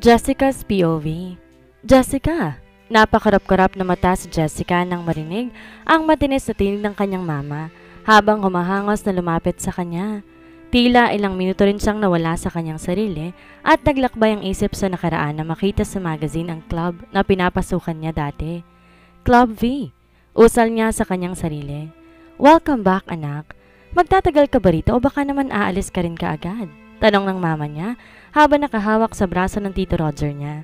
Jessica's POV. Jessica! Napakarap-karap na mata si Jessica nang marinig ang matinis na tinig ng kanyang mama habang humahangos na lumapit sa kanya. Tila ilang minuto rin siyang nawala sa kanyang sarili at naglakbay ang isip sa nakaraan na makita sa magazine ang club na pinapasukan niya dati. Club V. Usal niya sa kanyang sarili. Welcome back, anak. Magtatagal ka ba rito o baka naman aalis ka rin kaagad? Tanong ng mama niya habang nakahawak sa braso ng Tito Roger niya.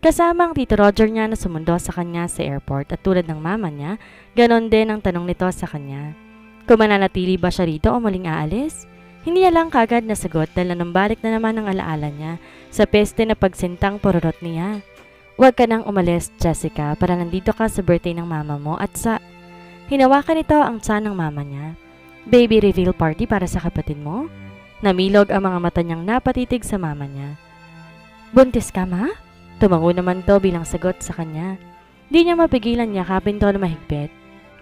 Kasama ang Tito Roger niya na sumundo sa kanya sa airport at tulad ng mama niya, ganon din ang tanong nito sa kanya. Kung mananatili ba siya rito o muling aalis? Hindi niya lang kagad nasagot dahil nanumbalik na naman ang alaala niya sa peste na pagsintang pororot niya. Huwag ka nang umalis, Jessica, para nandito ka sa birthday ng mama mo at sa... Hinawakan nito ang tiyan ng mama niya. Baby reveal party para sa kapatid mo? Namilog ang mga mata niyang napatitig sa mama niya. Buntis ka, ma? Tumango naman to bilang sagot sa kanya. Di niya mapigilan yakapin to na mahigpit.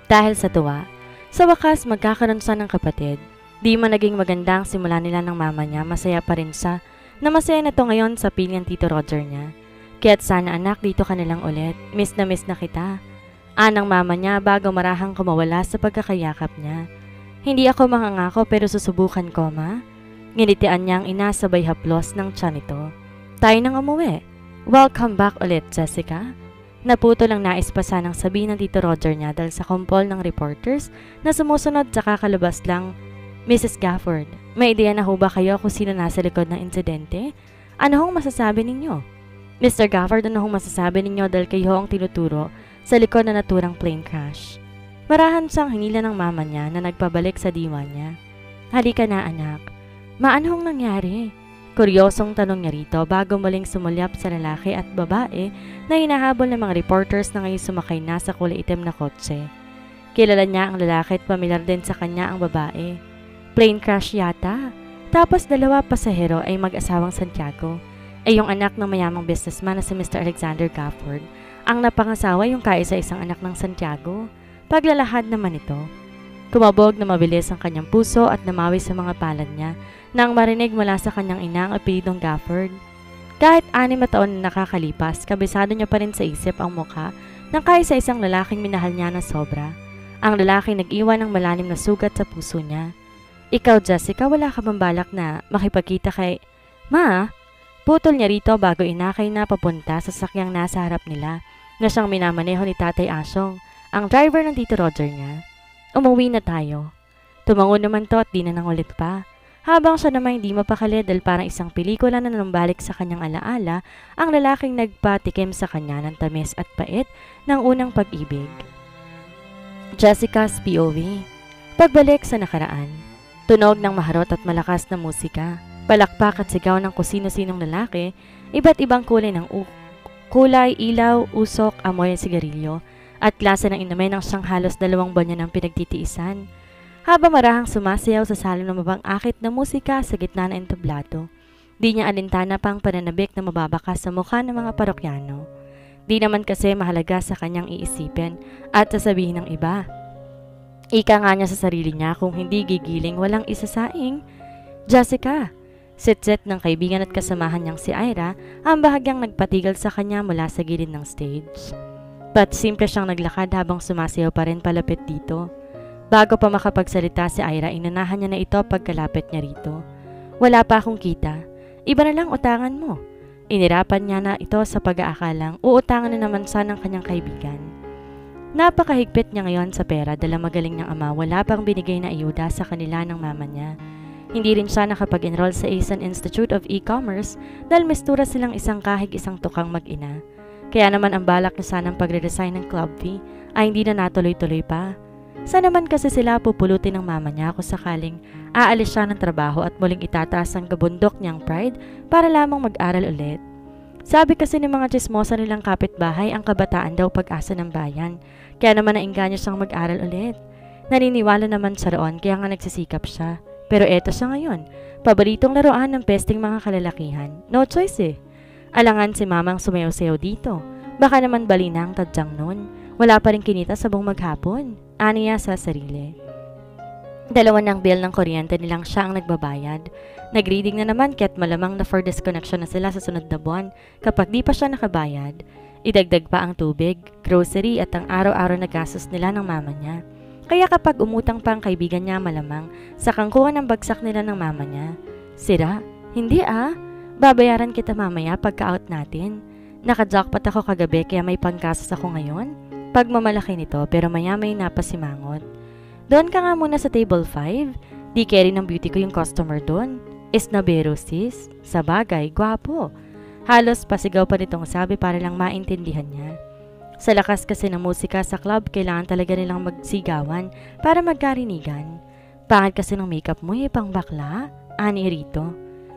Dahil sa tuwa, sa wakas magkakaroon siya ng kapatid. Di man naging maganda ang simula nila ng mama niya, masaya pa rin siya na masaya na to ngayon sa piling Tito Roger niya. Kaya't sana anak dito ka nilang ulit, miss na kita. Anang mama niya bago marahang kumawala sa pagkakayakap niya. Hindi ako mangangako pero susubukan ko, ma. Nginitian niya ang ina sabay haplos ng tiyan nito. Tayo nang umuwi. Welcome back ulit, Jessica. Naputo lang nais pa sanang sabihin ng Tito Roger niya dahil sa kumpol ng reporters na sumusunod sa kakalabas lang. Mrs. Gafford, may ideya na ho ba kayo kung sino nasa likod ng insidente? Ano hong masasabi ninyo? Mr. Gafford, ano hong masasabi ninyo dahil kayo ang tinuturo sa likod na naturang plane crash? Marahan siyang hinila ng mama niya na nagpabalik sa diwa niya. Halika na, anak. Maano hong nangyari? Kuryosong tanong niya rito bago muling sumulyap sa lalaki at babae na hinahabol ng mga reporters na ngayon sumakay na sa kulay itim na kotse. Kilala niya ang lalaki at pamilyar din sa kanya ang babae. Plane crash yata. Tapos dalawa pasahero ay mag-asawang Santiago. Ay yung anak ng mayamang businessman na si Mr. Alexander Gafford. Ang napangasawa yung kaisa-isang anak ng Santiago. Paglalahad naman ito. Kumabog na mabilis ang kanyang puso at namawi sa mga palad niya nang marinig mula sa kanyang ina ang apelidong Gafford. Kahit 6 na taon na nakakalipas, kabisado niya pa rin sa isip ang mukha ng kaisa-isang lalaking minahal niya na sobra. Ang lalaking nag-iwan ng malalim na sugat sa puso niya. Ikaw, Jessica, wala ka bang balak na makipagkita kay... Ma? Putol niya rito bago inakay na papunta sa sakyang nasa harap nila na siyang minamaneho ni Tatay Asyong, ang driver ng Tito Roger niya. Umuwi na tayo. Tumango naman to at di na nangulit pa. Habang siya naman hindi mapakali dahil parang isang pelikula na nanumbalik sa kanyang alaala, ang lalaking nagpatikim sa kanya ng tamis at pait ng unang pag-ibig. Jessica's POV. Pagbalik sa nakaraan. Tunog ng maharot at malakas na musika. Palakpak at sigaw ng kusino-sinong lalaki, iba't ibang kulay ng kulay, ilaw, usok, amoy at sigarilyo, at klase ng inumin ng siyang halos 2 buwan niya ng pinagtitiisan. Habang marahang sumasayaw sa salon ng mabang-akit na musika sa gitna ng entablado, di niya alintana pang pananabik na mababakas sa mukha ng mga parokyano. Di naman kasi mahalaga sa kanyang iisipin at sasabihin ng iba. Ika nga niya sa sarili niya kung hindi gigiling walang isasaing. Jessica! Sit-sit ng kaibigan at kasamahan niyang si Ira ang bahagyang nagpatigil sa kanya mula sa gilid ng stage. But simple siyang naglakad habang sumasayaw pa rin palapit dito. Bago pa makapagsalita si Ira, inunahan niya na ito pagkalapit niya rito. Wala pa akong kita. Iba na lang utangan mo. Inirapan niya na ito sa pag-aakalang uutangan na naman siya ng kanyang kaibigan. Napakahigpit niya ngayon sa pera dahil magaling niyang ama wala pang binigay na ayuda sa kanila ng mama niya. Hindi rin siya nakapag-enroll sa Asian Institute of E-Commerce dahil mistura silang isang kahig isang tukang mag-ina. Kaya naman ang balak niya sanang pagre-resign ng Club V ay hindi na natuloy-tuloy pa. Saan naman kasi sila pupulutin ng mama niya kung sakaling aalis siya ng trabaho at muling itataas ang kabundok niyang pride para lamang mag-aral ulit. Sabi kasi ng mga chismosa nilang kapitbahay ang kabataan daw pag-asa ng bayan, kaya naman nainganyo siyang mag-aral ulit. Naniniwala naman siya roon kaya nga nagsisikap siya. Pero eto siya ngayon, paboritong laruan ng pesting mga kalalakihan. No choice eh. Alangan si mamang sumayaw-sayaw dito. Baka naman balina ang tadyang nun. Wala pa rin kinita sa buong maghapon. Aniya sa sarili. Dalawa ng bill ng kuryente nilang siya ang nagbabayad. Nag-reading na naman kaya't malamang na for disconnection na sila sa sunod na buwan kapag di pa siya nakabayad. Idagdag pa ang tubig, grocery at ang araw-araw na gastos nila ng mama niya. Kaya kapag umutang pa ang kaibigan niya malamang sa kangkuhan ng bagsak nila ng mama niya. Sira? Hindi Babayaran kita mamaya pagka-out natin. Naka-jackpot ako kagabi kaya may panggastos ako ngayon. Pagmamalaki nito pero maya-may napasimangot. Doon ka nga muna sa table 5. Di carry ng beauty ko yung customer doon. Isnabero sis. Sa bagay, gwapo. Halos pasigaw pa nitong sabi para lang maintindihan niya. Sa lakas kasi ng musika sa club, kailangan talaga nilang magsigawan para magkarinigan. Pangit kasi ng makeup mo pang bakla. Ani rito.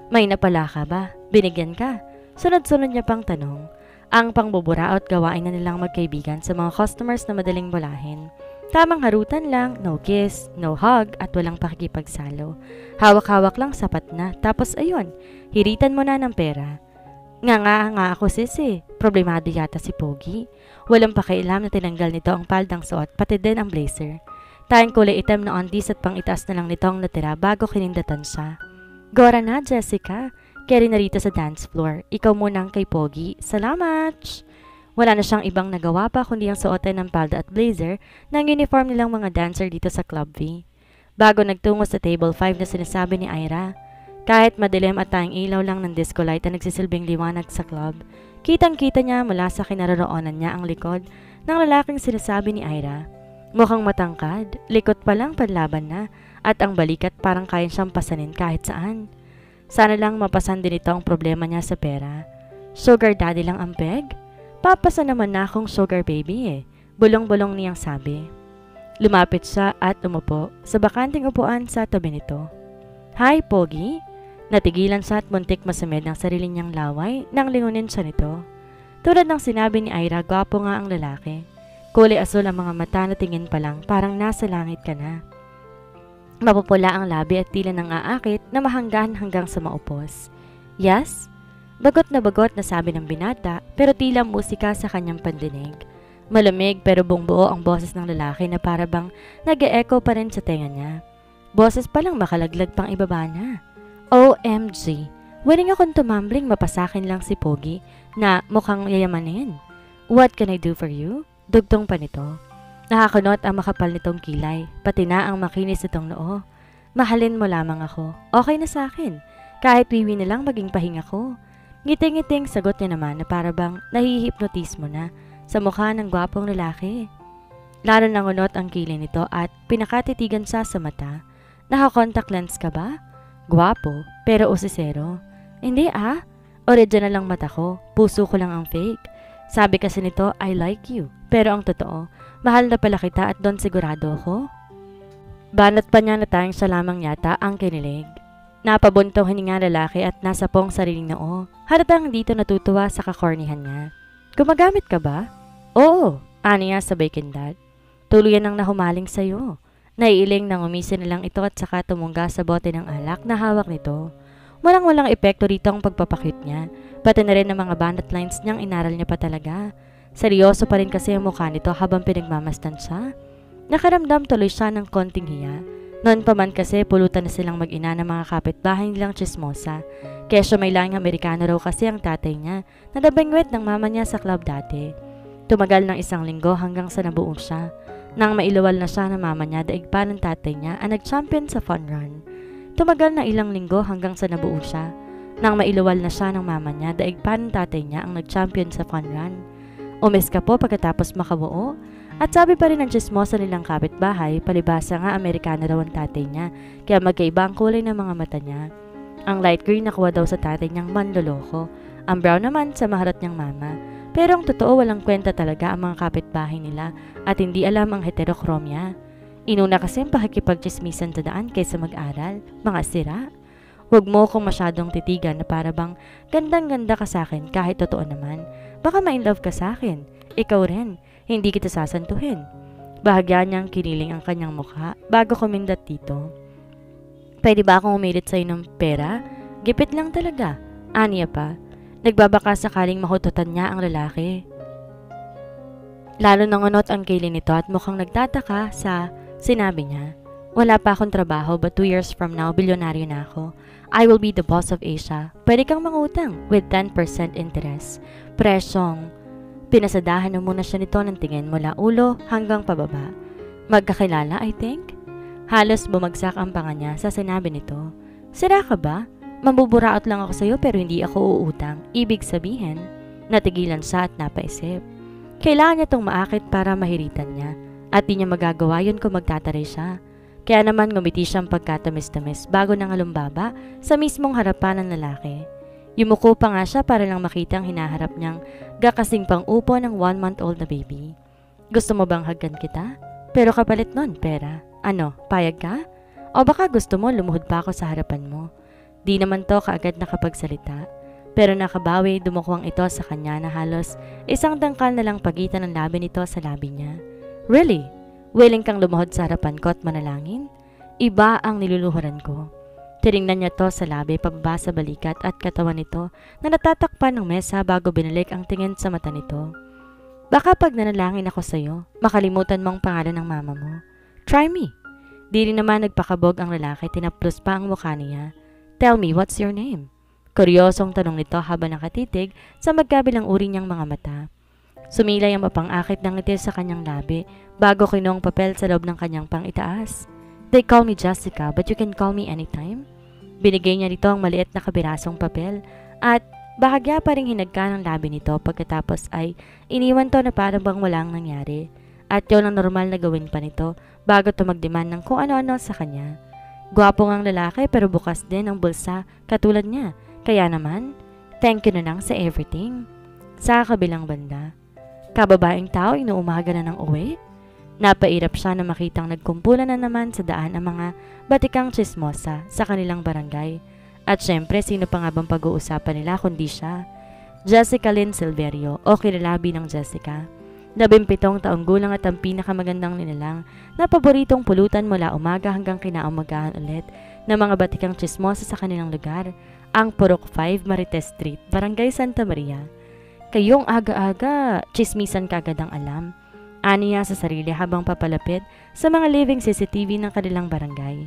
May napala ka ba? Binigyan ka? Sunod-sunod niya pang tanong. Ang pangbuburaot gawain na nilang magkaibigan sa mga customers na madaling bulahin. Tamang harutan lang, no kiss, no hug at walang pakikipagsalo. Hawak-hawak lang sapat na, tapos ayun, hiritan mo na ng pera. Nga ako sisi, problemado yata si Pogi. Walang pakialam na tinanggal nito ang paldang suot, pati din ang blazer. Tayong kulay itim na undies at pang itaas na lang nito ang natira bago kinindatan siya. Gora na, Jessica. Carry na rito sa dance floor. Ikaw muna ang kay Pogi. Salamat! Wala na siyang ibang nagawa pa kundi ang suotin ng palda at blazer ng uniform nilang mga dancer dito sa Club V. Bago nagtungo sa table 5 na sinasabi ni Ira, kahit madilim at tayong ilaw lang ng disco light na nagsisilbing liwanag sa club, kitang-kita niya mula sa kinaroroonan niya ang likod ng lalaking sinasabi ni Ira. Mukhang matangkad, likot pa lang panlaban na, at ang balikat parang kaya siyang pasanin kahit saan. Sana lang mapasan din ito ang problema niya sa pera. Sugar daddy lang ang peg? Papasa naman na akong sugar baby Bulong-bulong niyang sabi. Lumapit siya at umupo sa bakanting upuan sa tabi nito. Hi, Pogi? Natigilan siya at muntik masamid ng sarili niyang laway nang lingunin siya nito. Tulad ng sinabi ni Ira, gwapo nga ang lalaki. Kulay asul ang mga mata na tingin pa lang parang nasa langit ka na. Mapupula ang labi at tila nang aakit na mahanggan hanggang sa maupos. Yes? Bagot na sabi ng binata pero tila musika sa kanyang pandinig. Malamig pero buong-buo ang boses ng lalaki na para bang nag-e-echo pa rin sa tenga niya. Boses pa lang makalaglag pang ibaba na. OMG! Willing akong tumambling mapasakin lang si Pogi na mukhang yayamanin. What can I do for you? Dugtong pa nito. Nakakunot ang makapal nitong kilay, pati na ang makinis nitong noo. Mahalin mo lamang ako. Okay na sa akin. Kahit wiwi na lang maging pahinga ko. Ngiting-ngiting sagot niya naman na para bang nahihipnotis mo na sa mukha ng gwapong lalaki. Lalo nangunot ang kilay nito at pinakatitigan siya sa mata. Naka-contact lens ka ba? Gwapo, pero usisero. Hindi Original lang mata ko, puso ko lang ang fake. Sabi kasi nito, I like you. Pero ang totoo, mahal na pala kita at doon sigurado ako. Banat pa niya na tayong siya lamang yata ang kinilig. Napabuntong hininga lalaki at nasa pong sariling noo. Halatang dito natutuwa sa kakornihan niya. Gumagamit ka ba? Oo, aniya sabay kindat. Tuluyan ang nahumaling sa'yo. Naiiling nang umisin na lang ito at saka tumungga sa bote ng alak na hawak nito. Walang epekto rito ang pagpapakute niya. Pati na rin ang mga banat lines niyang inaral niya pa talaga. Seryoso pa rin kasi ang mukha nito habang pinagmamastan siya. Nakaramdam tuloy siya ng konting hiya. Noon pa man kasi pulutan na silang mag-ina ng mga kapitbahay nilang chismosa. Kesyo may lahing Amerikano raw kasi ang tatay niya na nabengwet ng mama niya sa club dati. Tumagal ng 1 linggo hanggang sa nabuo siya. Nang mailuwal na siya ng mama niya, daig pa ng tatay niya ang nag-champion sa fun run. Tumagal na ilang linggo hanggang sa nabuo siya. Nang mailuwal na siya ng mama niya, daig pa ng tatay niya ang nag-champion sa fun run. Umis ka po pagkatapos makabuo. At sabi pa rin ng chismosa nilang kapitbahay, palibasa nga Amerikano raw ang tatay niya, kaya magkaiba ang kulay ng mga mata niya. Ang light green nakuha daw sa tatay niyang manloloko, ang brown naman sa maharot niyang mama. Pero ang totoo walang kwenta talaga ang mga kapitbahay nila at hindi alam ang heterochromia. Inuna kasi ang pakikipagchismisan sa daan kaysa mag-aral, mga sira. Huwag mo kong masyadong titigan na para bang gandang-ganda ka sa akin kahit totoo naman. Baka ma-inlove ka sa akin, ikaw rin. Hindi kita sasantuhin. Bahagya niyang kiniling ang kanyang mukha bago kumindat dito. Pwede ba akong umilit sa'yo ng pera? Gipit lang talaga. Aniya pa. Nagbabaka sakaling mahututan niya ang lalaki. Lalo nangunot ang kilay nito at mukhang nagtataka sa sinabi niya. Wala pa akong trabaho but 2 years from now, bilyonaryo na ako. I will be the boss of Asia. Pwede kang mangutang with 10% interest. Presyong, pinasadahan na muna siya nito ng tingin mula ulo hanggang pababa. Magkakilala, I think? Halos bumagsak ang panga niya sa sinabi nito. Sira ka ba? Mambuburaot lang ako sa'yo pero hindi ako uutang. Ibig sabihin, natigilan siya at napaisip. Kailangan niya tong maakit para mahiritan niya at di niya magagawa yun kung magtataray siya. Kaya naman ngumiti siyang pagkatamis-tamis bago nang halumbaba sa mismong harapan ng lalaki. Yumuko pa nga siya para lang makita ang hinaharap niyang gakasing pang upo ng 1-month-old na baby. Gusto mo bang haggan kita? Pero kapalit nun, pera. Ano, payag ka? O baka gusto mo lumuhod pa ako sa harapan mo? Di naman to kaagad nakapagsalita. Pero nakabawi dumukwang ito sa kanya na halos isang dangkal na lang pagitan ng labi nito sa labi niya. Really? Willing kang lumuhod sa harapan ko at manalangin? Iba ang niluluhuran ko. Tiningnan niya to sa labi pababa sa balikat at katawan nito na natatakpan ng mesa bago binalik ang tingin sa mata nito. Baka pag nanalangin ako sa'yo, makalimutan mong pangalan ng mama mo. Try me. Di rin naman nagpakabog ang lalaki, tinaplos pa ang mukha niya. Tell me, what's your name? Kuryosong tanong nito habang nakatitig sa magkabilang uri niyang mga mata. Sumilay ang mapang-akit ng ngiti sa kanyang labi bago kinuha ang papel sa loob ng kanyang pang-itaas. They call me Jessica but you can call me anytime. Binigay niya nito ang maliit na kabirasong papel at bahagya pa ring hinagka ng labi nito pagkatapos ay iniwan to na parang bang walang nangyari. At yun ang normal na gawin pa nito bago to magdemand ng kung ano-ano sa kanya. Gwapo ngang lalaki pero bukas din ang bulsa katulad niya. Kaya naman, thank you na lang sa everything. Sa kabilang banda, kababaeng tao inuumaga na ng uwi. Napairap siya na makitang nagkumpulan na naman sa daan ang mga batikang chismosa sa kanilang barangay. At syempre, sino pa nga bang pag-uusapan nila kundi siya? Jessica Lynn Silverio o kilala bilang Jessica. 17 taong gulang at ang pinakamagandang nilalang na paboritong pulutan mula umaga hanggang kinaumagahan ulit ng mga batikang chismosa sa kanilang lugar, ang Purok 5 Marites Street, Barangay Santa Maria. Kayong aga-aga, chismisan kaagad ang alam. Ani niya sa sarili habang papalapit sa mga living CCTV ng kanilang barangay.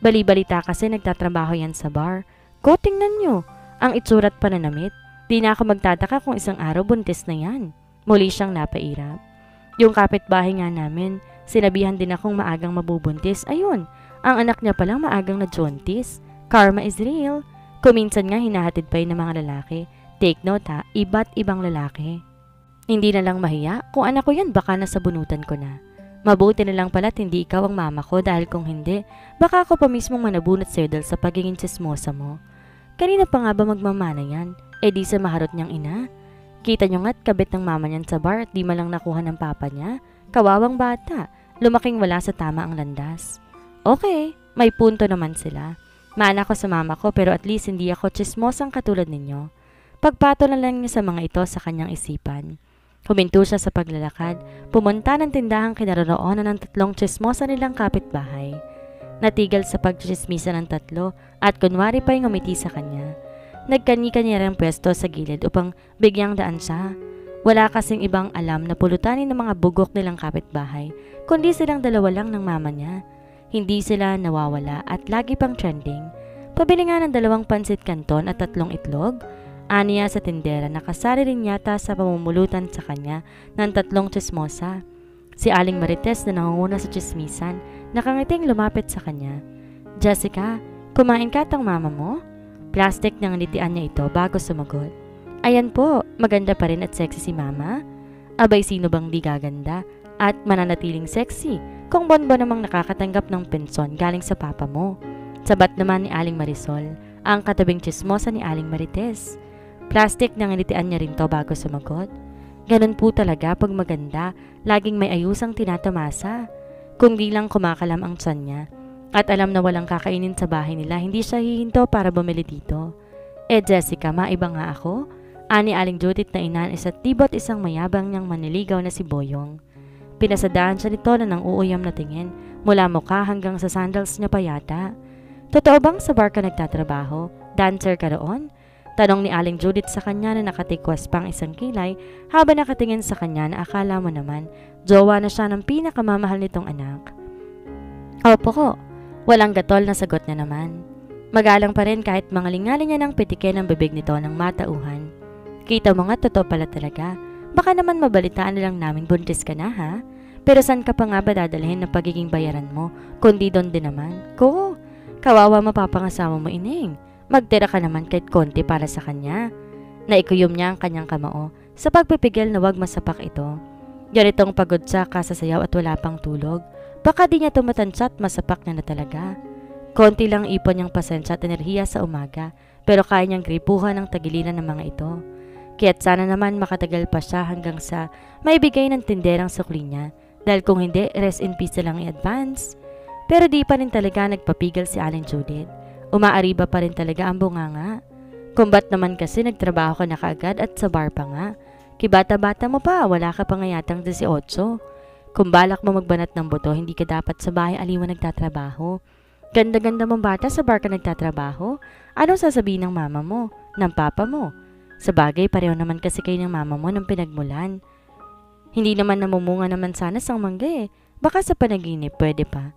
Bali-balita kasi nagtatrabaho yan sa bar. Ko, tingnan nyo, ang itsurat pananamit. Di na ako magtataka kung isang araw buntis na yan. Muli siyang napairap. Yung kapitbahay nga namin, sinabihan din akong maagang mabubuntis. Ayun, ang anak niya palang maagang najontis. Karma is real. Kuminsan nga hinahatid pa yun ng mga lalaki. Take note ha, iba't ibang lalaki. Hindi na lang mahiya, kung anak ko yan baka nasa bunutan ko na. Mabuti na lang pala't hindi ikaw ang mama ko dahil kung hindi, baka ako pa mismong manabunot sa'yo dahil sa pagiging chismosa mo. Kanina pa nga ba magmamana yan? Eh di sa maharot niyang ina. Kita niyo nga't kabit ng mama niyan sa bar at di malang nakuha ng papa niya. Kawawang bata, lumaking wala sa tama ang landas. Okay, may punto naman sila. Maana ko sa mama ko pero at least hindi ako chismosang katulad ninyo. Pagpato na lang niya sa mga ito sa kanyang isipan. Huminto siya sa paglalakad, pumunta ng tindahang kinaroroonan ng 3 chismosa nilang kapitbahay. Natigil sa pagchismisa ng 3 at kunwari pa yung umiti sa kanya. Nagkani-kanya rin pwesto sa gilid upang bigyang daan siya. Wala kasing ibang alam na pulutanin ng mga bugok nilang kapitbahay, kundi silang dalawa lang ng mama niya. Hindi sila nawawala at lagi pang trending. Pabili nga ng 2 pansit canton at 3 itlog. Aniya sa tindera na kasari rin yata sa pamumulutan sa kanya ng 3 chismosa. Si Aling Marites na nangunguna sa chismisan, nakangiting lumapit sa kanya. Jessica, kumain ka tang mama mo? Plastic nang nitian niya ito bago sumagot. Ayan po, maganda pa rin at sexy si mama. Abay sino bang di gaganda at mananatiling sexy kung bonbon namang nakakatanggap ng pensyon galing sa papa mo. Sabat naman ni Aling Marisol, ang katabing chismosa ni Aling Marites. Plastic nang nitian niya rin to bago sumagot. Ganun po talaga pag maganda, laging may ayusang tinatamasa. Kung di lang kumakalam ang tiyan niya at alam na walang kakainin sa bahay nila, hindi siya hihinto para bumili dito. Eh Jessica, maiba nga ako? Ani Aling Judith na inan isa't tibot isang mayabang niyang maniligaw na si Boyong. Pinasadaan siya nito na nang uuyam na tingin mula mukha hanggang sa sandals niya pa yata. Totoo bang sa bar ka nagtatrabaho? Dancer ka roon? Tanong ni Aling Judith sa kanya na nakatikwas pang isang kilay habang nakatingin sa kanya na akala mo naman jowa na siya ng pinakamamahal nitong anak. Opo ko. Walang gatol na sagot niya naman. Magalang pa rin kahit mangalingaling niya ng pitikin ang bibig nito ng matauhan. Kita mo nga totoo pala talaga. Baka naman mabalitaan na lang namin buntis ka na ha? Pero saan ka pa nga ba dadalhin ng pagiging bayaran mo? Kundi doon din naman. Ko, kawawa mapapangasama mo ining. Magtira ka naman kahit konti para sa kanya. Naikuyom niya ang kanyang kamao sa pagpipigil na wag masapak ito. Ganitong pagod sa kasasayaw at wala pang tulog. Baka di niya tumatansya at masapak niya na talaga. Konti lang ipon niyang pasensya at enerhiya sa umaga pero kaya niyang gripuhan ang tagiliran ng mga ito. Kaya't sana naman makatagal pa siya hanggang sa maibigay ng tinderang sukli niya dahil kung hindi, rest in peace na lang i-advance. Pero di pa rin talaga nagpapigil si Aling Judith. Umaariba pa rin talaga ang bunganga. Kung ba't naman kasi nagtrabaho ka na kaagad at sa bar pa nga. Kibata-bata mo pa, wala ka pa nga yatang 18. Kung balak mo magbanat ng buto, hindi ka dapat sa bahay aliwan nagtatrabaho. Ganda-ganda mong bata sa bar ka nagtatrabaho. Anong sasabihin ng mama mo, ng papa mo? Sa bagay, pareho naman kasi kayo ng mama mo ng pinagmulan. Hindi naman namumunga naman sana sang mangga eh. Baka sa panaginip, pwede pa.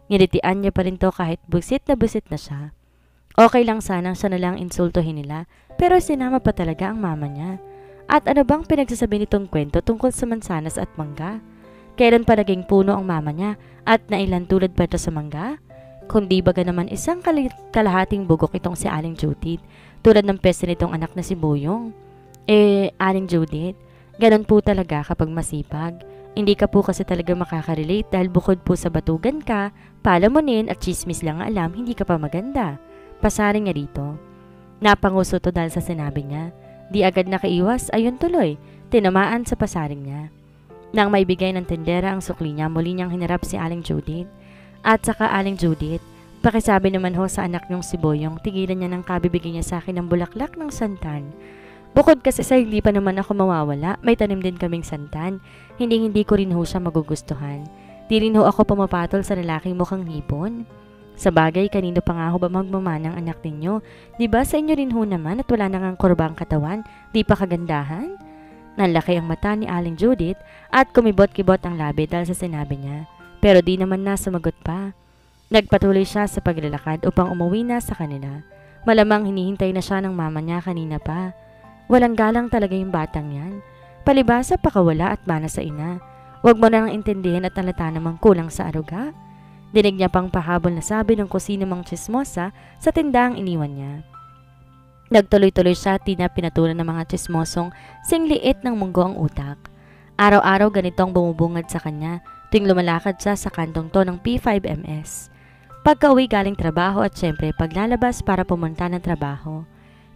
Ngilitian niya pa rin to kahit busit na siya. Okay lang sanang siya na lang insultohin nila, pero sinama pa talaga ang mama niya. At ano bang pinagsasabi nitong kwento tungkol sa mansanas at mangga? Kailan pa naging puno ang mama niya at nailan tulad pa ito sa mangga? Kundi baga naman isang kalahating bugok itong si Aling Judith, tulad ng peste nitong anak na si Boyong. Aling Judith, ganon po talaga kapag masipag. Hindi ka po kasi talaga makaka-relate dahil bukod po sa batugan ka, palamunin at chismis lang alam, hindi ka pa maganda. Pasaring nga dito. Napanguso to dahil sa sinabi niya. Di agad nakaiwas, ayun tuloy, tinamaan sa pasaring niya. Nang maibigay ng tendera ang sukli niya, muli niyang hinarap si Aling Judith. At saka Aling Judith, pakisabi naman ho sa anak niyong si Boyong, tigilan niya ng kabibigay niya sa akin ng bulaklak ng santan. Bukod kasi sa hindi pa naman ako mawawala, may tanim din kaming santan. Hindi ko rin ho siya magugustuhan. Di rin ho ako pumapatol sa lalaking mukhang hipon. Sa bagay, kanino pa nga ho ba magmamanang anak ninyo? Di ba sa inyo rin ho naman at wala nang kurbang katawan? Di pa kagandahan? Nanlaki ang mata ni Aling Judith at kumibot-kibot ang labi dahil sa sinabi niya. Pero di naman na sumagot pa. Nagpatuloy siya sa paglalakad upang umuwi na sa kanila. Malamang hinihintay na siya ng mama niya kanina pa. Walang galang talaga yung batang yan. Palibasa pakawala at mana sa ina. Huwag mo nang intindihin at alata namang kulang sa aruga. Dinig niya pang pahabol na sabi ng kusino mang chismosa sa tindang iniwan niya. Nagtuloy-tuloy siya at pinatulan ng mga chismosong singliit ng munggo ang utak. Araw-araw ganitong bumubungad sa kanya tuwing lumalakad siya sa kantong to ng P5MS. Pagka-uwi galing trabaho at syempre paglalabas para pumunta ng trabaho.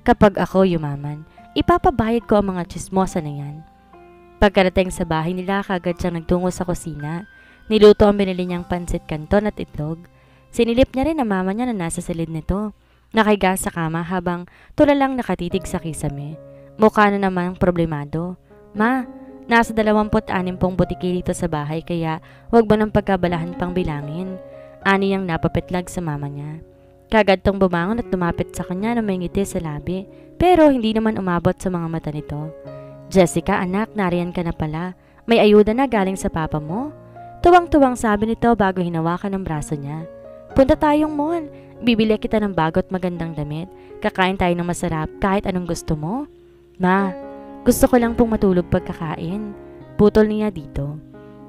Kapag ako yumaman, ipapabayad ko ang mga chismosa na yan. Pagkarating sa bahay nila, kagad siyang nagtungo sa kusina. Niluto ang binili niyang pansit canton at itlog. Sinilip niya rin ang mama niya na nasa silid nito. Nakahiga sa kama habang tulalang nakatitig sa kisame. Mukha na namang problemado. Ma, nasa 26 pong butiki dito sa bahay kaya wag mo nang pagkabalahan pang bilangin. Ani ang napapitlag sa mama niya. Kagad tong bumangon at lumapit sa kanya na may ngiti sa labi pero hindi naman umabot sa mga mata nito. Jessica, anak, nariyan ka na pala. May ayuda na galing sa papa mo. Tuwang-tuwang sabi nito bago hinawakan ang braso niya. Punta tayong mall. Bibili kita ng bago at magandang damit. Kakain tayo ng masarap kahit anong gusto mo. Ma, gusto ko lang pong matulog pagkakain. Putol niya dito.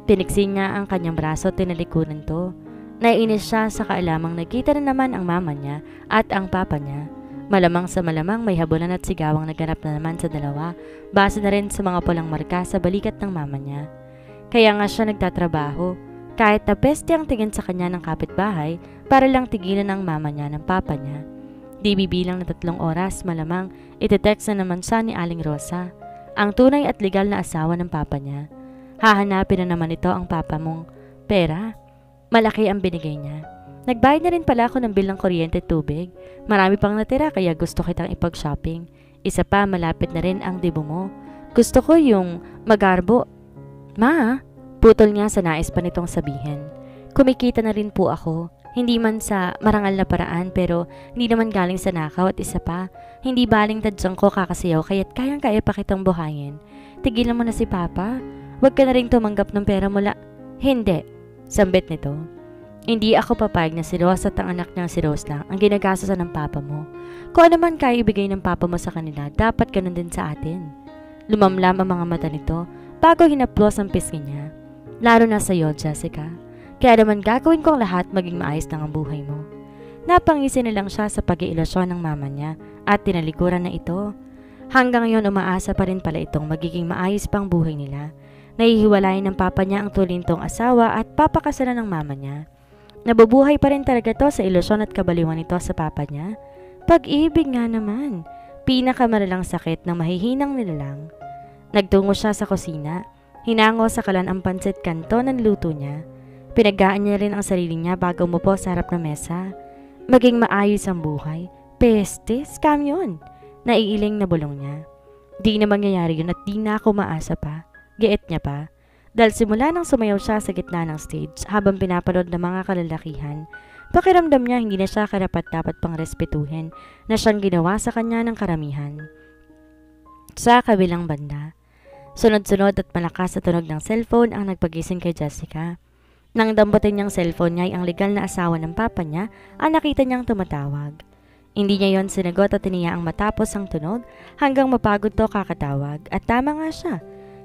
Tiniksi niya ang kanyang braso at tinalikuran to. Naiinis siya sa kaalamang nakita na naman ang mama niya at ang papa niya. Malamang sa malamang may habulan at sigawang naganap na naman sa dalawa base na rin sa mga pulang marka sa balikat ng mama niya. Kaya nga siya nagtatrabaho kahit na peste ang tingin sa kanya ng kapitbahay para lang tigilan ang mama niya ng papa niya. Di bibilang na 3 oras malamang itetext na naman siya ni Aling Rosa, ang tunay at legal na asawa ng papa niya. Hahanapin na naman ito ang papa mong pera. Malaki ang binigay niya. Nagbayad na rin pala ako ng bill ng kuryente at tubig. Marami pang natira kaya gusto kitang ipag-shopping. Isa pa, malapit na rin ang debo mo. Gusto ko yung magarbo. Ma, putol niya sa nais pa nitong sabihin. Kumikita na rin po ako. Hindi man sa marangal na paraan pero hindi naman galing sa nakaw at isa pa. Hindi baling tadyang ko kakasayaw kaya't kayang-kaya pa kitang buhayin. Tigilan mo na si Papa. Huwag ka na rin tumanggap ng pera mula. Hindi. Sambit nito. Hindi ako papayag na si Rose at ang anak niyang si Rose lang ang ginagastusan ng papa mo. Kung ano man kaya ibigay ng papa mo sa kanila, dapat ganun din sa atin. Lumamlam ang mga mata nito bago hinaplos ang pisngi niya. Lalo na sa iyo, Jessica. Kaya naman gagawin kong lahat maging maayos lang ang buhay mo. Napangisi na lang siya sa pag-iilusyon ng mama niya at tinalikuran na ito. Hanggang ngayon umaasa pa rin pala itong magiging maayos pang buhay nila. Nahihiwalayan ng papa niya ang tulintong asawa at papakasalan ng mama niya. Nabubuhay pa rin talaga to sa ilusyon at kabaliwan nito sa papa niya. Pag-ibig nga naman. Pinakamalalang sakit ng mahihinang nilalang. Nagtungo siya sa kusina. Hinango sa kalan ang pansit kanto ng luto niya. Pinaggaan niya rin ang sarili niya bago umupo sa harap ng mesa. Maging maayos ang buhay. Peste, scam yun. Naiiling na bulong niya. Di na mangyayari yun at di na ako maasa pa. Giit niya pa. Dahil simula nang sumayaw siya sa gitna ng stage habang pinapanood ng mga kalalakihan, pakiramdam niya hindi na siya karapat-dapat pang respetuhin na siyang ginawa sa kanya ng karamihan. Sa kabilang banda, sunod-sunod at malakas sa tunog ng cellphone ang nagpagising kay Jessica. Nang damputin niyang cellphone niya ay ang legal na asawa ng papa niya ang nakita niyang tumatawag. Hindi niya yon sinagot at tiniyaang matapos ang tunog hanggang mapagod to kakatawag at tama nga siya.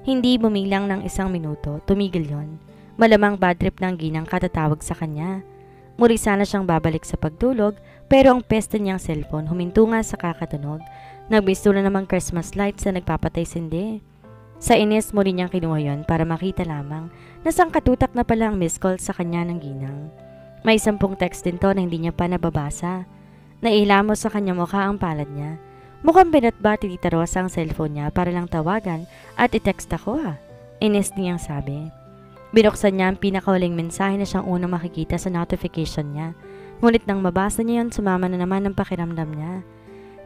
Hindi bumilang ng 1 minuto, tumigil yon. Malamang bad trip ng ginang katatawag sa kanya. Muli sana siyang babalik sa pagtulog pero ang peste niyang cellphone huminto nga sa kakatunog. Nagbisto na namang Christmas lights na nagpapatay sindi. Sa inis muli niyang kinuha yon para makita lamang na sangkatutak na pala ang missed call sa kanya ng ginang. May 10 text din to na hindi niya pa nababasa. Nailamos sa kanya mukha ang palad niya. Mukhang binatbati ni Tita Rosa ang cellphone niya para lang tawagan at i-text ako ha. Inis niyang sabi. Binuksan niya ang pinakahuling mensahe na siyang unang makikita sa notification niya. Ngunit nang mabasa niya yon, sumama na naman ang pakiramdam niya.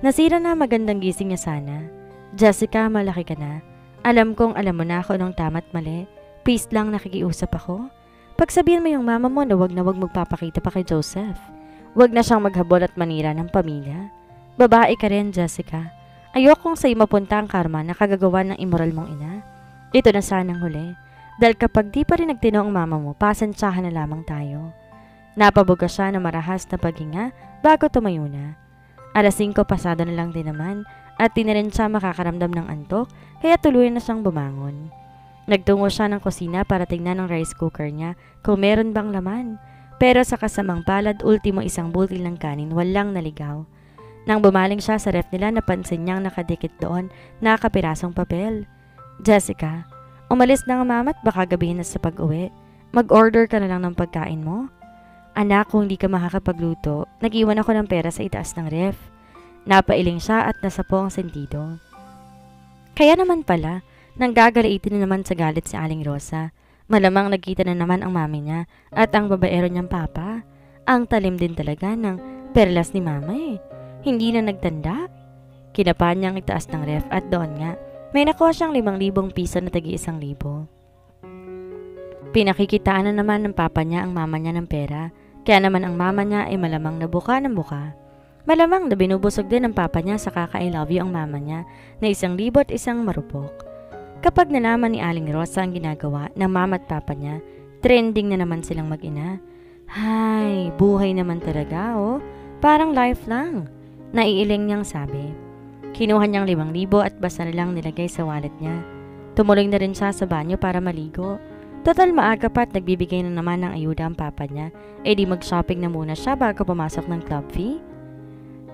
Nasira na magandang gising niya sana. Jessica, malaki ka na. Alam kong alam mo na ako anong tama't mali. Peace lang, nakikiusap ako. Pagsabihin mo yung mama mo na wag magpapakita pa kay Joseph. Wag na siyang maghabol at manira ng pamilya. Babae ka rin, Jessica. Ayokong sa'yo mapunta ang karma na kagagawa ng immoral mong ina. Ito na sanang huli. Dahil kapag di pa rin nagtino ang mama mo, pasensyahan na lamang tayo. Napabuga siya na marahas na paghinga bago tumayo na. 5:00 pasado na lang din naman at di na rin siya makakaramdam ng antok kaya tuluyan na siyang bumangon. Nagtungo siya ng kusina para tingnan ang rice cooker niya kung meron bang laman. Pero sa kasamang palad, ultimo 1 butil ng kanin, walang naligaw. Nang bumaling siya sa ref nila, napansin niyang nakadikit doon na kapirasong papel. Jessica, umalis na nga mama at baka gabihin na sa pag-uwi. Mag-order ka na lang ng pagkain mo. Anak, kung hindi ka makakapagluto, nag-iwan ako ng pera sa itaas ng ref. Napailing siya at nasapo ang sentido. Kaya naman pala, nang gagalaitin na naman sa galit si Aling Rosa. Malamang nagkita na naman ang mami niya at ang babaero niyang papa. Ang talim din talaga ng perlas ni mama eh. Hindi na nagtanda. Kinapaan niyang itaas ng ref at doon nga, may nakuha siyang 5,000 piso na tagi 1,000. Pinakikitaan na naman ng papa niya ang mama niya ng pera, kaya naman ang mama niya ay malamang nabuka ng buka. Malamang na binubusog din ng papa niya sa kaka-I love you ang mama niya na 1,000 at 1 marupok. Kapag nalaman ni Aling Rosa ang ginagawa ng mama at papa niya, trending na naman silang mag-ina. Hay, buhay naman talaga oh, parang life lang. Naiiling niyang sabi. Kinuha niyang 5,000 at basta na lang nilagay sa wallet niya. Tumuloy na rin siya sa banyo para maligo. Total maaga pa at nagbibigay na naman ng ayuda ang papa niya, di mag-shopping na muna siya bago pumasok ng club fee.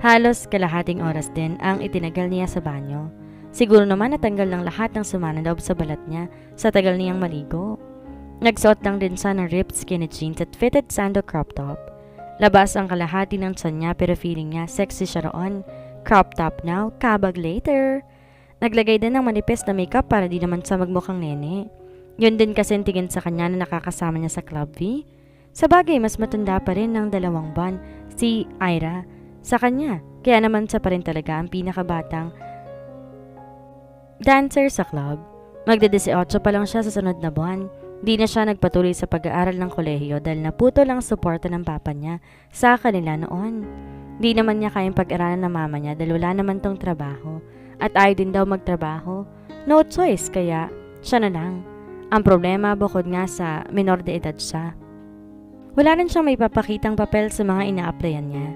Halos kalahating oras din ang itinagal niya sa banyo. Siguro naman natanggal ng lahat ng sama na loob sa balat niya sa tagal niyang maligo. Nagsuot lang din siya ng ripped skinny jeans at fitted sando crop top. Labas ang kalahati ng tiyan niya pero feeling niya sexy siya roon. Crop top now, kabag later. Naglagay din ng manipis na makeup para di naman siya magmukhang nene. Yun din kasi tingin sa kanya na nakakasama niya sa club V. Sa bagay, mas matanda pa rin ng 2 buwan si Ira sa kanya. Kaya naman siya pa rin talaga ang pinakabatang dancer sa club. Magde-18 pa lang siya sa sunod na buwan. Di na siya nagpatuloy sa pag-aaral ng kolehiyo dahil naputo lang suporta ng papa niya sa kanila noon. Di naman niya kayang pag-aralan ng mama niya dahil wala naman tong trabaho. At ayaw din daw magtrabaho. No choice, kaya siya na lang. Ang problema bukod nga sa minor de edad siya. Wala rin siyang may papakitang papel sa mga ina-applyan niya.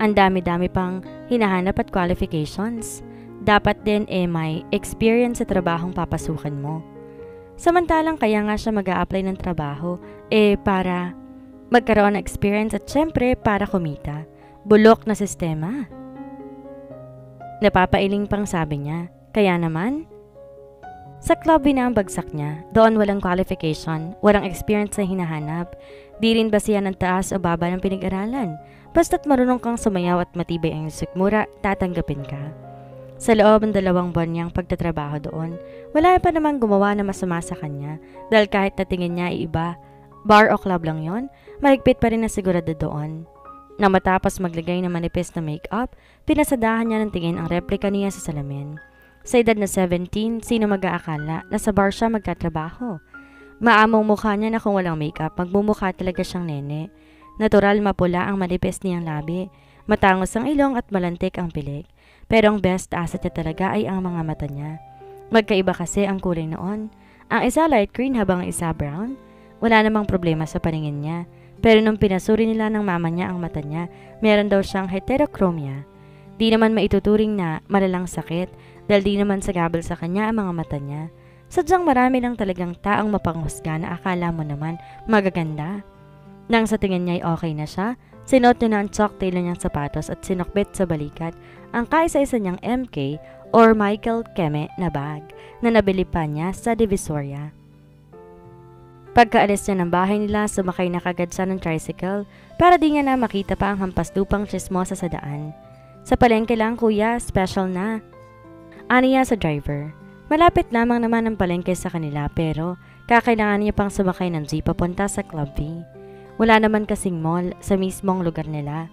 Ang dami-dami pang hinahanap at qualifications. Dapat din may experience sa trabahong papasukan mo. Samantalang kaya nga siya mag-a-apply ng trabaho para magkaroon ng experience at syempre para kumita. Bulok na sistema. Napapailing pang sabi niya. Kaya naman, sa club na ang bagsak niya. Doon walang qualification, walang experience na hinahanap. Di rin basihan ng taas o baba ng pinag-aralan. Basta't marunong kang sumayaw at matibay ang sikmura, tatanggapin ka. Sa loob ng 2 buwan niyang pagtatrabaho doon, wala pa namang gumawa na masama sa kanya dahil kahit natingin niya ay iba, bar o club lang yon, mahigpit pa rin na sigurado doon. Na matapos maglagay ng manipis na make-up, pinasadahan niya ng tingin ang replika niya sa salamin. Sa edad na 17, sino mag-aakala na sa bar siya magkatrabaho? Maamong mukha niya na kung walang makeup, magmumukha talaga siyang nene. Natural mapula ang manipis niyang labi, matangos ang ilong at malantik ang pilik. Pero ang best asset niya talaga ay ang mga mata niya. Magkaiba kasi ang kulay noon. Ang isa light green habang ang isa brown. Wala namang problema sa paningin niya. Pero nung pinasuri nila ng mama niya ang mata niya, meron daw siyang heterochromia. Di naman maituturing na malalang sakit dahil di naman sagabal sa kanya ang mga mata niya. Sadyang marami lang talagang taong mapanghusga na akala mo naman magaganda. Nang sa tingin niya ay okay na siya, sinuot niya na ang cocktail niyang sapatos at sinokbit sa balikat ang kaisa-isa niyang MK or Michael Keme na bag na nabili pa niya sa Divisoria. Pagkaalis niya ng bahay nila, sumakay na kagad siya ng tricycle para di niya na makita pa ang hampas lupang chismosa sa daan. Sa palengke lang kuya, special na. Aniya sa driver. Malapit lamang naman ang palengke sa kanila pero kakailangan niya pang sumakay ng jeep papunta sa Club V. Wala naman kasing mall sa mismong lugar nila.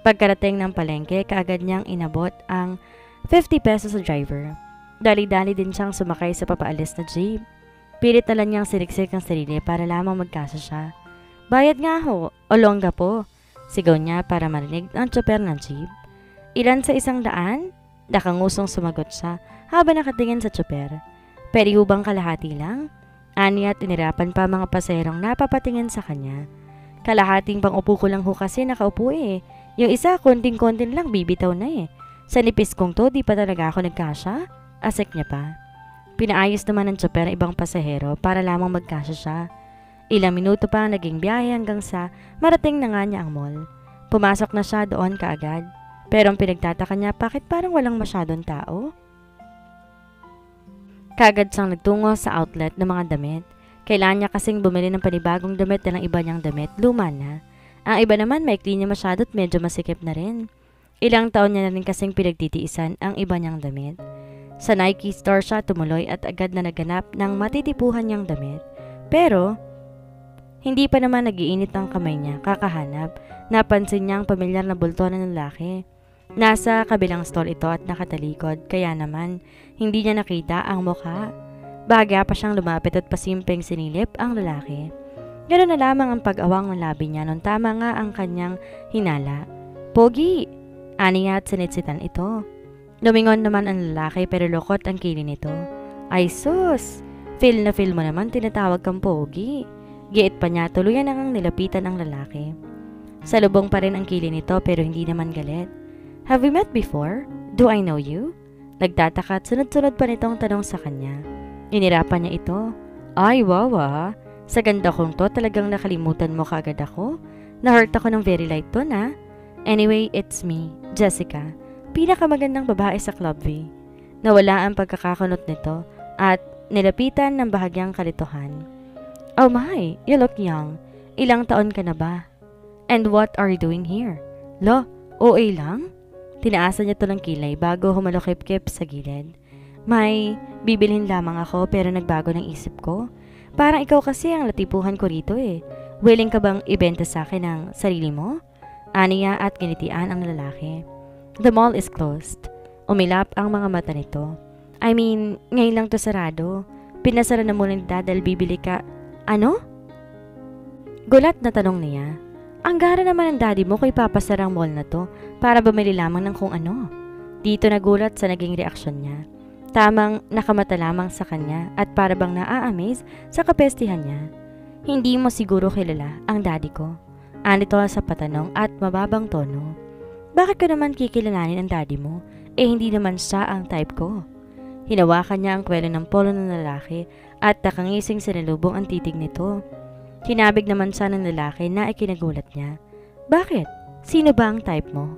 Pagkarating ng palengke, kaagad niyang inabot ang 50 pesos sa driver. Dali-dali din siyang sumakay sa papaalis na jeep. Pilit na lang niyang siniksik ang sarili para lamang magkasa siya. Bayad nga ho, o longga po. Sigaw niya para marinig ang tsoper ng jeep. Ilan sa 100? Nakangusong sumagot siya habang nakatingin sa tsoper. Pwede hubang kalahati lang? Ani at inirapan pa mga paserong napapatingin sa kanya. Kalahating pang upo ko lang ho kasi nakaupo eh. Yung isa konting-konting lang bibitaw na eh. Sa nipis kong to di pa talaga ako nagkasya? Asek niya pa. Pinaayos naman ng tsoper ang ibang pasahero para lamang magkasya siya. Ilang minuto pa naging biyahe hanggang sa marating na nga niya ang mall. Pumasok na siya doon kaagad. Pero ang pinagtataka niya, bakit parang walang masyadong tao? Kaagad siyang nagtungo sa outlet ng mga damit. Kailangan niya kasing bumili ng panibagong damit na ng iba niyang damit, luma na. Ang iba naman maikli niya masyado at medyo masikip na rin. Ilang taon niya na rin kasing pinagtitiisan ang iba niyang damit. Sa Nike store siya tumuloy at agad na naganap ng matitipuhan niyang damit. Pero hindi pa naman nagiinit ang kamay niya kakahanap. Napansin niya ang pamilyar na bulto ng lalaki. Nasa kabilang stall ito at nakatalikod, kaya naman hindi niya nakita ang mukha. Baga pa siyang lumapit at pasimpeng sinilip ang lalaki. Ganoon na lamang ang pag-awang ng labi niya nung tama nga ang kanyang hinala. Pogi! Ani at sinitsitan ito. Lumingon naman ang lalaki pero lukot ang kili nito. Ay sus! Feel na feel mo naman tinatawag kang pogi. Giit pa niya tuluyan nang nilapitan ang lalaki. Salubong pa rin ang kili nito pero hindi naman galit. Have we met before? Do I know you? Nagtataka at sunod-sunod pa nitong tanong sa kanya. Inirapan niya ito. Ay, wow ah. Sa ganda kong to, talagang nakalimutan mo kaagad ako. Na-hurt ako ng very light to na. Anyway, it's me, Jessica. Pinakamagandang babae sa Club V. Nawala ang pagkakakunot nito at nilapitan ng bahagyang kalituhan. Oh my, you look young. Ilang taon ka na ba? And what are you doing here? Lo, OA lang? Tinaasan niya to ng kilay bago humalukip-kip sa gilid. May bibilhin lamang ako pero nagbago ng isip ko. Parang ikaw kasi ang latipuhan ko rito eh. Willing ka bang ibenta sa akin ang sarili mo? Aniya at ginitian ang lalaki. The mall is closed. Umilap ang mga mata nito. I mean, ngayon lang to sarado. Pinasara na muna ni Dad dahil bibili ka. Ano? Gulat na tanong niya. Ang gara naman ng daddy mo kay papasara ang mall na to para bumili lamang ng kung ano. Dito nagulat sa naging reaksyon niya. Tamang nakamata lamang sa kanya at para bang naa-amaze sa kapestihan niya. Hindi mo siguro kilala ang daddy ko. Anito sa patanong at mababang tono. Bakit ko naman kikilalanin ang daddy mo? Hindi naman siya ang type ko. Hinawakan niya ang kwelo ng polo ng lalaki at nakangising sinalubong ang titig nito. Kinabig naman siya ng lalaki na ikinagulat niya. Bakit? Sino ba ang type mo?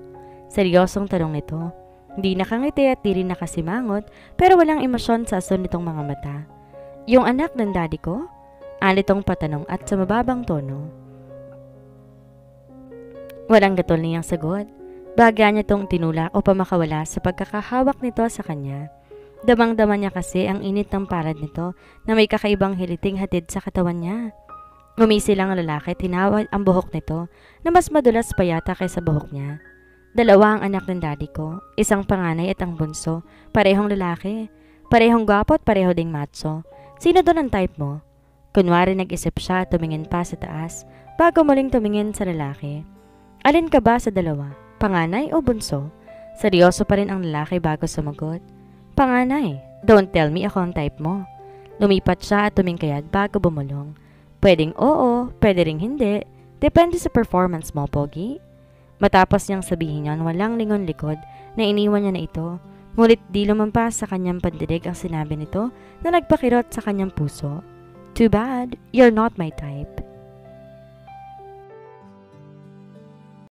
Seryosong tanong nito. Hindi nakangiti at di rin nakasimangot pero walang emosyon sa aso nitong mga mata. Yung anak ng daddy ko? Anitong patanong at sa mababang tono. Walang gatol niyang sagot. Bagya niya itong tinulak o pamakawala sa pagkakahawak nito sa kanya. Damang-dama niya kasi ang init ng palad nito na may kakaibang hiliting hatid sa katawan niya. Ngumisi lang ang lalaki, tinawad ang buhok nito na mas madulas pa yata kaysa buhok niya. Dalawa ang anak ng daddy ko, isang panganay at ang bunso, parehong lalaki. Parehong gwapo at pareho ding macho. Sino doon ang type mo? Kunwari nag-isip siya at tumingin pa sa taas bago muling tumingin sa lalaki. Alin ka ba sa dalawa? Panganay o bunso? Seryoso pa rin ang lalaki bago sumagot. Panganay. Don't tell me ako ang type mo. Lumipat siya at tumingkayad bago bumulong. Pwedeng oo, pwede ring hindi. Depende sa performance mo, Pogi. Matapos niyang sabihin yon, walang lingon likod na iniwan niya na ito. Ngunit di lumampas sa kanyang pandinig ang sinabi nito na nagpakirot sa kanyang puso. Too bad, you're not my type.